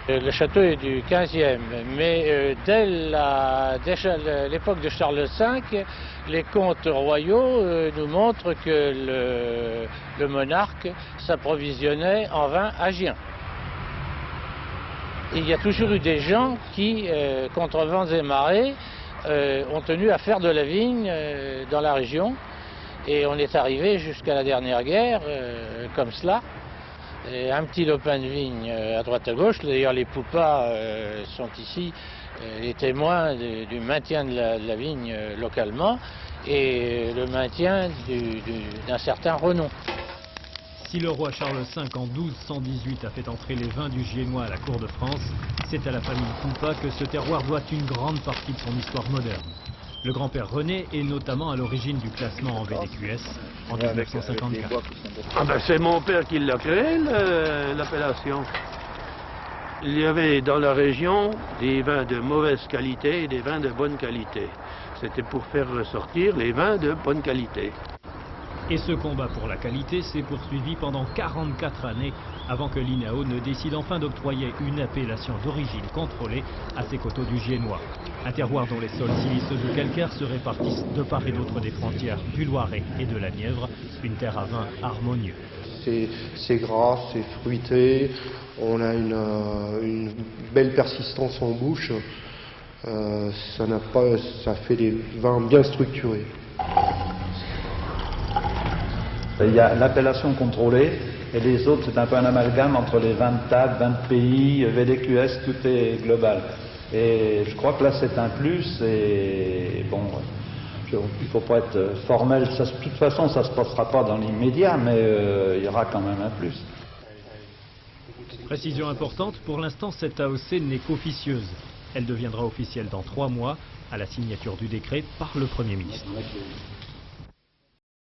Le château est du 15e, mais dès l'époque de Charles V, les contes royaux nous montrent que le monarque s'approvisionnait en vin à Gien. Il y a toujours eu des gens qui, contre vents et marées, ont tenu à faire de la vigne dans la région. Et on est arrivé jusqu'à la dernière guerre, comme cela. Et un petit lopin de vigne à droite à gauche. D'ailleurs, les Poupas sont ici les témoins du maintien de la vigne localement et le maintien d'un certain renom. Si le roi Charles V en 1218 a fait entrer les vins du Giennois à la cour de France, c'est à la famille Poupas que ce terroir doit une grande partie de son histoire moderne. Le grand-père René est notamment à l'origine du classement en VDQS en 1954. C'est mon père qui l'a créé, l'appellation. Il y avait dans la région des vins de mauvaise qualité et des vins de bonne qualité. C'était pour faire ressortir les vins de bonne qualité. Et ce combat pour la qualité s'est poursuivi pendant 44 années avant que l'INAO ne décide enfin d'octroyer une appellation d'origine contrôlée à ces coteaux du Giennois. Un terroir dont les sols siliceux ou calcaires se répartissent de part et d'autre des frontières du Loiret et de la Nièvre, une terre à vin harmonieux. C'est gras, c'est fruité, on a une belle persistance en bouche, ça fait des vins bien structurés. Il y a l'appellation contrôlée et les autres, c'est un peu un amalgame entre les 20 tables, 20 pays, VDQS, tout est global. Et je crois que là c'est un plus et bon, il ne faut pas être formel, de toute façon ça ne se passera pas dans l'immédiat, mais il y aura quand même un plus. Précision importante, pour l'instant cette AOC n'est qu'officieuse. Elle deviendra officielle dans 3 mois, à la signature du décret par le Premier ministre.